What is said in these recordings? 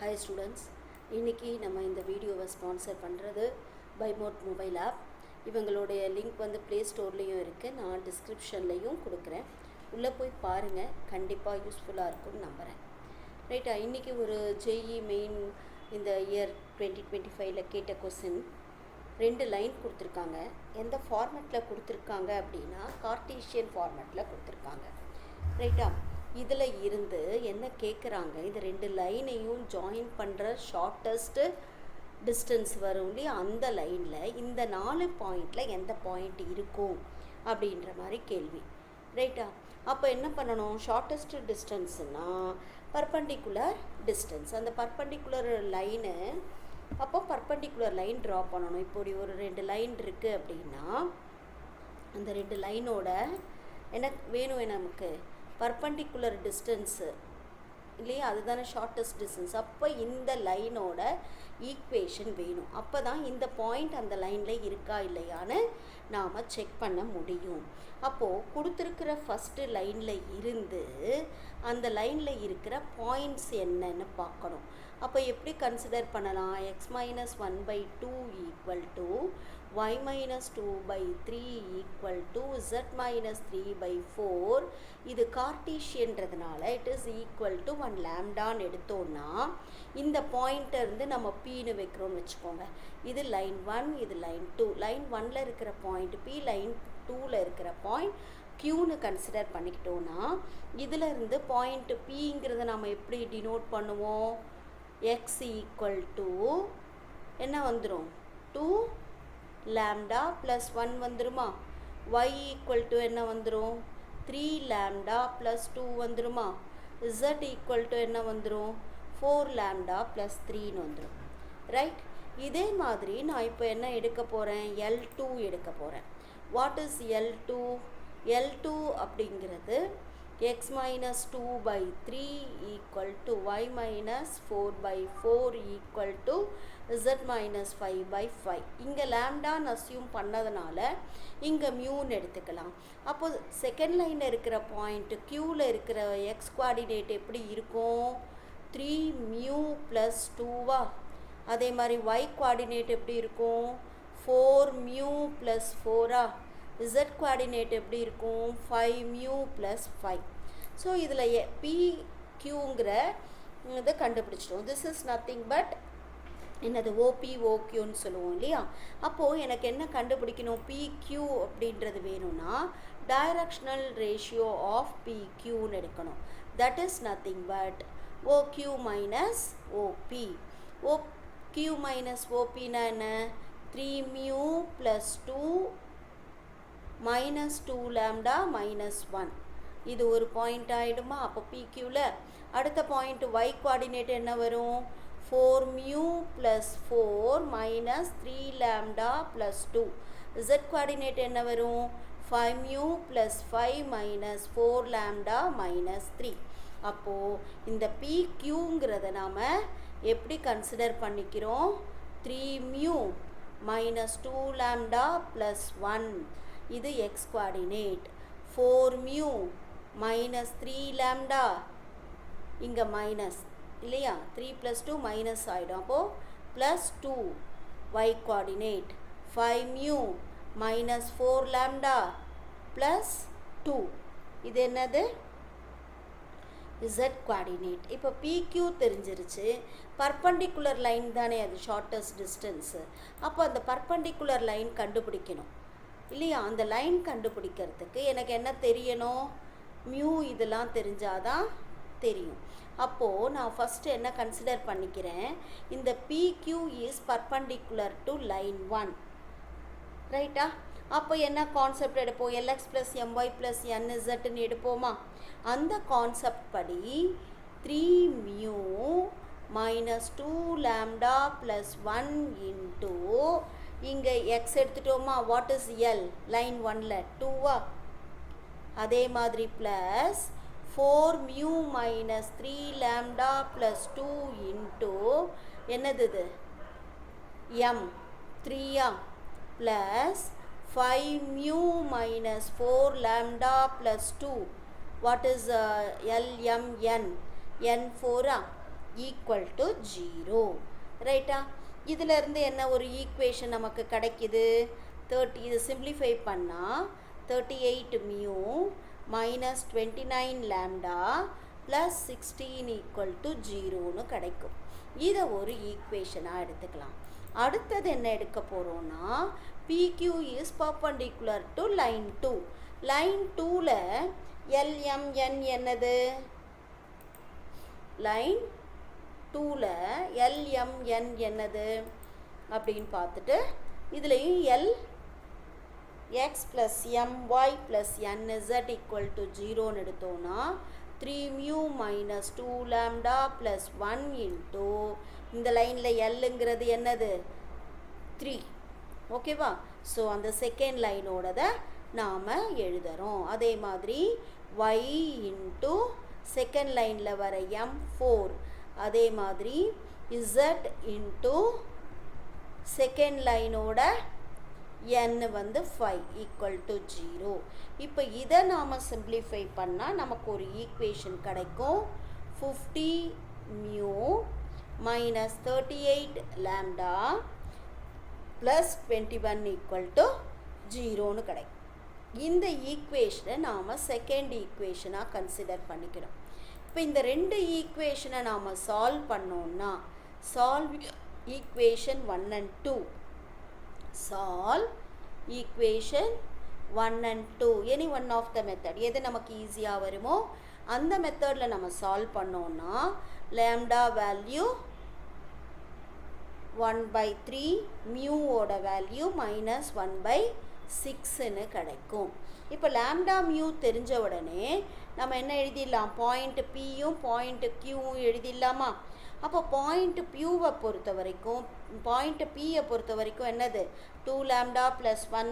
Hi students, இன்னைக்கு நம்ம இந்த வீடியோவை ஸ்பான்சர் பண்ணுறது பைமோட் மொபைல் ஆப். இவங்களுடைய லிங்க் வந்து ப்ளே ஸ்டோர்லேயும் இருக்குது, நான் டிஸ்கிரிப்ஷன்லேயும் கொடுக்குறேன். உள்ளே போய் பாருங்கள், கண்டிப்பாக யூஸ்ஃபுல்லாக இருக்கும்னு நம்புகிறேன். ரைட்டா, இன்றைக்கி ஒரு ஜேஇ மெயின் இந்த இயர் 2025 கேட்ட கொஸ்டின் 2 லைன் கொடுத்துருக்காங்க. எந்த ஃபார்மேட்டில் கொடுத்துருக்காங்க அப்படின்னா கார்ட்டீசியன் ஃபார்மேட்டில் கொடுத்துருக்காங்க. ரைட்டா, இதில் இருந்து என்ன கேட்குறாங்க, இந்த 2 லைனையும் ஜாயின் பண்ணுற ஷார்ட்டஸ்ட்டு டிஸ்டன்ஸ் வரும் இல்லையா, அந்த லைனில் இந்த 4 பாயிண்டில் எந்த பாயிண்ட் இருக்கும் அப்படின்ற மாதிரி கேள்வி. ரைட்டா, அப்போ என்ன பண்ணணும், ஷார்ட்டஸ்ட் டிஸ்டன்ஸுனால் பர்பண்டிகுலர் டிஸ்டன்ஸ், அந்த பர்பண்டிகுலர் லைனு, அப்போ பர்பண்டிகுலர் லைன் ட்ரா பண்ணணும். இப்படி ஒரு 2 லைன் இருக்குது அப்படின்னா அந்த 2 லைனோட என்ன வேணும் நமக்கு, பர்பண்டிகுலர் டிஸ்டன்ஸு இல்லையா, அதுதானே ஷார்ட்டஸ்ட் டிஸ்டன்ஸ். அப்போ இந்த லைனோட ஈக்குவேஷன் வேணும். அப்போ தான் இந்த பாயிண்ட் அந்த லைனில் இருக்கா இல்லையான்னு நாம் செக் பண்ண முடியும். அப்போது கொடுத்துருக்கிற ஃபஸ்ட்டு லைனில் இருந்து அந்த லைனில் இருக்கிற பாயிண்ட்ஸ் என்னன்னு பார்க்கணும். அப்போ எப்படி கன்சிடர் பண்ணலாம், x-1/2 equal to y-2/3 equal to z-3/4. இது கார்ட்டீசியன்றதுனால இட் இஸ் ஈக்குவல் டு 1 லாம்டான்னு எடுத்தோன்னா இந்த பாயிண்ட்டை இருந்து நம்ம பீன்னு வைக்கிறோன்னு வச்சுக்கோங்க. இது லைன் 1, இது லைன் 2. லைன் 1ல் இருக்கிற பாயிண்ட் பி, லைன் 2ல் இருக்கிற பாயிண்ட் க்யூன்னு கன்சிடர் பண்ணிக்கிட்டோன்னா இதில் இருந்து பாயிண்ட் பிங்கிறத நம்ம எப்படி டினோட் பண்ணுவோம், x ஈக்குவல் டு என்ன வந்துடும், 2 லாம்டா ப்ளஸ் 1 வந்துருமா, y ஈக்குவல் டு என்ன வந்துடும், 3 லாம்டா ப்ளஸ் 2 வந்துருமா, z ஈக்குவல் டு என்ன வந்துடும், 4 லாம்டா ப்ளஸ் 3ன்னு வந்துடும். ரைட், இதே மாதிரி நான் இப்போ என்ன எடுக்க போகிறேன், L2 எடுக்க போகிறேன். What is L2? L2 அப்படிங்கிறது x-2/3 equal to y-4/4 equal to z-5/5. இங்கே லாம்டான்னு அஸ்யூம் பண்ணதுனால இங்கே மியூன்னு எடுத்துக்கலாம். அப்போது செகண்ட் லைனில் இருக்கிற பாயிண்ட் க்யூவில் இருக்கிற எக்ஸ் குவாடினேட் எப்படி இருக்கும், 3 மியூ ப்ளஸ் 2வா. அதே மாதிரி y குவாடினேட் எப்படி இருக்கும், 4 மியூ ப்ளஸ் 4ஆ. z குவாடினேட் எப்படி இருக்கும், 5 மியூ ப்ளஸ் 5. ஸோ இதில் PQங்கிற இதை கண்டுபிடிச்சிட்டோம். திஸ் இஸ் நத்திங் பட் என்னது, ஓபி ஓக்யூன்னு சொல்லுவோம் இல்லையா. அப்போது எனக்கு என்ன கண்டுபிடிக்கணும், PQ அப்படின்றது வேணும்னா டைரக்ஷனல் ரேஷியோ ஆஃப் PQன்னு எடுக்கணும். That is nothing but OQ minus OP. OQ minus OPனா என்ன, 3 mu plus 2 minus 2 lambda minus 1. இது ஒரு பாயிண்ட் ஆகிடுமா. அப்போ PQவில் அடுத்த பாயிண்ட் y குவாடினேட் என்ன வரும், 4 mu plus 4 minus 3 lambda plus 2. z coordinate என்ன வரும், 5 mu plus 5 minus 4 lambda minus 3. அப்போது இந்த PQங்கிறத நாம் எப்படி கன்சிடர் பண்ணிக்கிறோம், 3 மியூ மைனஸ் 2 லாம்டா ப்ளஸ் 1. இது x coordinate. 4 mu minus 3 lambda, இங்கே மைனஸ் இல்லையா, 3 ப்ளஸ் 2 மைனஸ் ஆகிடும். அப்போது plus 2 y coordinate. 5 mu minus 4 lambda plus 2. இது என்னது, z குவாடினேட். இப்போ PQ தெரிஞ்சிருச்சு. பர்பண்டிகுலர் லைன் தானே அது ஷார்ட்டஸ்ட் டிஸ்டன்ஸு. அப்போ அந்த பர்பண்டிகுலர் லைன் கண்டுபிடிக்கணும் இல்லையா. அந்த லைன் கண்டுபிடிக்கிறதுக்கு எனக்கு என்ன தெரியணும், மியூ இதெல்லாம் தெரிஞ்சாதான் தெரியும். அப்போது நான் ஃபஸ்ட்டு என்ன கன்சிடர் பண்ணிக்கிறேன், இந்த PQ is perpendicular to line 1. ரைட்டா, அப்போ என்ன கான்செப்ட் எடுப்போம், LX ப்ளஸ் MY ப்ளஸ் NZன்னு எடுப்போமா. அந்த கான்செப்ட் படி 3 mu minus 2 lambda plus 1 into இங்கே எக்ஸ் எடுத்துட்டோமா. வாட் இஸ் எல், லைன் 1ல் 2வா. அதே மாதிரி plus 4 mu minus 3 lambda plus 2 into என்னது இது எம் 3ஆ plus 5 mu minus 4 lambda plus 2. What is LMN, N 4ஆ. Equal to 0. ரைட்டா? இதிலிருந்து என்ன ஒரு ஈக்குவேஷன் நமக்கு கிடைக்குது? 30. இது சிம்பிளிஃபை பண்ணால் 38 mu minus 29 lambda plus 16 equal to 0ன்னு கிடைக்கும். இதை ஒரு ஈக்குவேஷனாக எடுத்துக்கலாம். அடுத்தது என்ன எடுக்க போகிறோன்னா, PQ is perpendicular to line 2. Line 2ல் LMN என்னது? லைன் 2ல் LMN என்னது அப்படின்னு பார்த்துட்டு, இதுலேயும் LX + MY + NZ = 0ன்னு எடுத்தோன்னா 3 mu minus 2 lambda plus 1 into இந்த லைனில் எல்லுங்கிறது என்னது? 3. ஓகேவா? ஸோ அந்த செகண்ட் லைனோடதை நாம் எழுதுகிறோம். அதே மாதிரி y இன்ட்டு செகண்ட் லைனில் வர M4. அதே மாதிரி Z இன்ட்டு செகண்ட் லைனோட n வந்து 5 = 0. இப்போ இதை நாம் சிம்பிளிஃபை பண்ணால் நமக்கு ஒரு ஈக்குவேஷன் கிடைக்கும். 50 மியூ மைனஸ் 38 லேம்டா ப்ளஸ் 21 = 0ன்னு கிடைக்கும். இந்த ஈக்குவேஷனை நாம் செகண்ட் ஈக்குவேஷனாக கன்சிடர் பண்ணிக்கிறோம். இப்போ இந்த ரெண்டு ஈக்குவேஷனை நாம் சால்வ் பண்ணோன்னா, solve equation 1 and 2. Solve equation 1 and 2. Any one of the method. எது நமக்கு ஈஸியாக வருமோ அந்த மெத்தடில் நம்ம சால்வ் பண்ணோன்னா லேம்டா வேல்யூ 1/3 மியூவோட வேல்யூ மைனஸ் 1/6ன்னு கிடைக்கும். இப்போ லேம்டா மியூ தெரிஞ்ச உடனே நம்ம என்ன எழுதிடலாம்? பாயிண்ட் Pயும் பாயிண்ட் Qவும் எழுதிடலாமா? அப்போ பாயிண்ட் Pயை பொறுத்த வரைக்கும், பாயிண்ட் Pயை பொறுத்த வரைக்கும் என்னது? 2 lambda plus 1,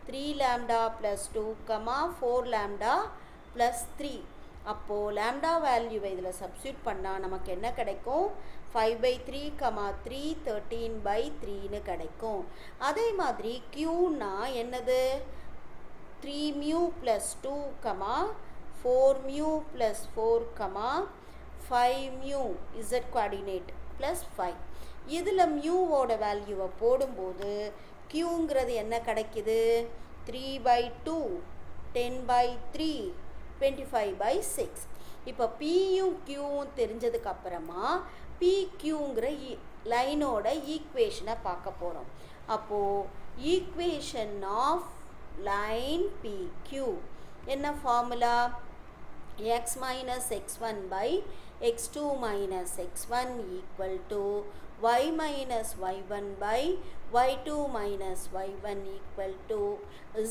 3 lambda plus 2, 4 lambda plus 3. அப்போது லேம்டா வேல்யூவை இதில் சப்ஸ்டியூட் பண்ணால் நமக்கு என்ன கிடைக்கும்? 5/3, 3, 13/3ன்னு கிடைக்கும். அதே மாதிரி Qனா என்னது? 3 mu plus 2, 4 mu plus 4, 5 mu Z coordinate plus 5. இதில் மியூவோட வேல்யூவை போடும்போது Qங்கிறது என்ன கிடைக்குது? 3/2, 10/3, 25/6. இப்போ Pயும் Qவும் தெரிஞ்சதுக்கு அப்புறமா PQங்கிற லைனோட ஈக்குவேஷனை பார்க்க போகிறோம். அப்போது ஈக்குவேஷன் ஆஃப் லைன் PQ என்ன formula? x minus x1 by x2 minus x1 equal to y minus y1 by y2 minus y1 equal to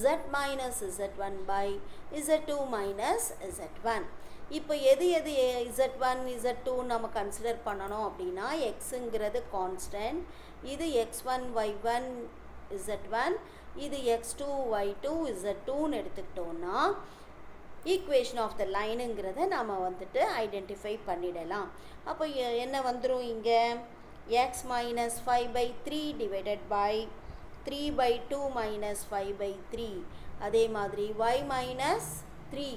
z minus z1 by z2 minus z1. இப்போ எது z1 z2 நம்ம consider பண்ணணும் அப்படின்னா, xங்கிறது constant, இது x1 y1 z1, இது x2 y2 z2ன்னு எடுத்துக்கிட்டோன்னா equation of the லைனுங்கிறத நாம் வந்துட்டு ஐடென்டிஃபை பண்ணிடலாம். அப்போ என்ன வந்துடும் இங்கே? x minus 5/3 divided by 3/2 minus 5/3. அதே மாதிரி y minus 3.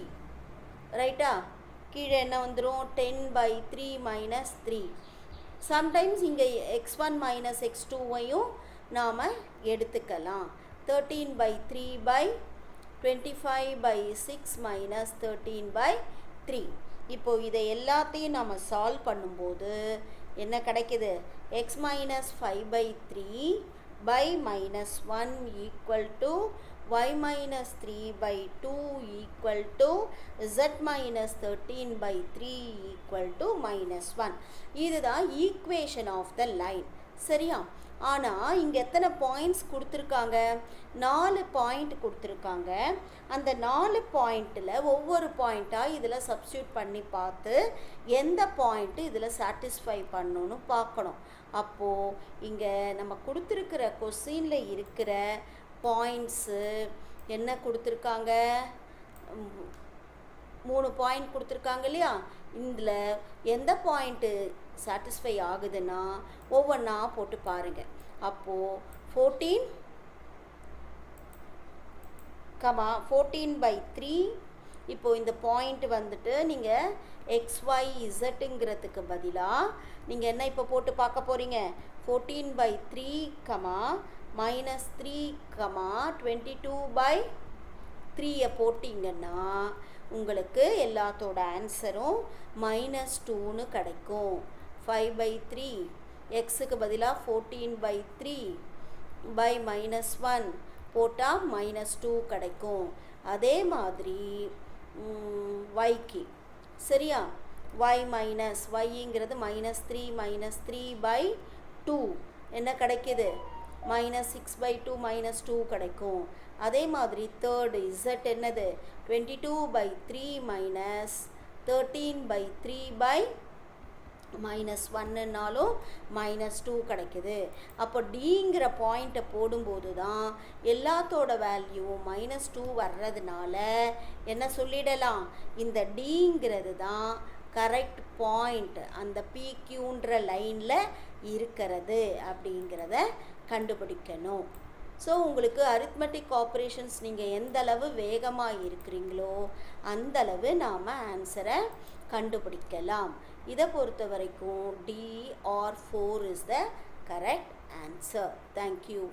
ரைட்டா? கீழே என்ன வந்துடும்? 10/3 minus 3. சம்டைம்ஸ் இங்கே x1 minus x2வையும் நாம் எடுத்துக்கலாம். 13/3/25/6 minus 13/3. இப்போ இதை எல்லாத்தையும் நம்ம சால்வ் பண்ணும்போது என்ன கிடைக்குது? x minus 5/3 by minus 1 equal to y minus 3/2 equal to z minus 13/3 equal to minus 1. இதுதான் ஈக்குவேஷன் ஆஃப் த லைன். சரியா? ஆனால் இங்கே எத்தனை பாயிண்ட்ஸ் கொடுத்துருக்காங்க? 4 பாயிண்ட் கொடுத்துருக்காங்க. அந்த 4 பாயிண்ட்டில் ஒவ்வொரு பாயிண்ட்டாக இதில் சப்ஸ்டியூட் பண்ணி பார்த்து எந்த பாயிண்ட்டு இதில் சாட்டிஸ்ஃபை பண்ணணும்னு பார்க்கணும். அப்போது இங்கே நம்ம கொடுத்துருக்கிற கொஸ்டினில் இருக்கிற பாயிண்ட்ஸு என்ன கொடுத்துருக்காங்க? 3 பாயிண்ட் கொடுத்துருக்காங்க இல்லையா? இதில் எந்த பாயிண்ட்டு சாட்டிஸ்ஃபை ஆகுதுன்னா ஒவ்வொன்றா போட்டு பாருங்கள். அப்போது 14/3 இப்போ இந்த பாயிண்ட் வந்துட்டு நீங்கள் XYZங்கிறதுக்கு பதிலாக நீங்கள் என்ன இப்போ போட்டு பார்க்க போகிறீங்க, 14/3, -3, 22/3 போட்டிங்கன்னா உங்களுக்கு எல்லாத்தோட ஆன்சரும் -2ன்னு கிடைக்கும். 5/3 எக்ஸுக்கு பதிலாக 14/3 by -1 போட்டால் -2 கிடைக்கும். அதே மாதிரி yக்கு சரியா, yங்கிறது -3 -3/2 என்ன கிடைக்கிது, -6/2 -2 கிடைக்கும். அதே மாதிரி தேர்டு z என்னது 22/3 -13/3 -1னாலும் -2 கிடைக்குது. அப்போ டிங்கிற பாயிண்ட்டை போடும்போது தான் எல்லாத்தோட வேல்யூவும் -2 வர்றதுனால என்ன சொல்லிடலாம், இந்த டிங்கிறது தான் கரெக்ட் பாயிண்ட் அந்த PQன்ற லைனில் இருக்கிறது அப்படிங்கிறத கண்டுபிடிக்கணும். ஸோ உங்களுக்கு அரித்மெட்டிக் ஆப்ரேஷன்ஸ் நீங்கள் எந்தளவு வேகமாக இருக்கிறீங்களோ அந்தளவு நாம் ஆன்சரை கண்டுபிடிக்கலாம். இதை பொறுத்த வரைக்கும் D or 4 is the correct answer. Thank you.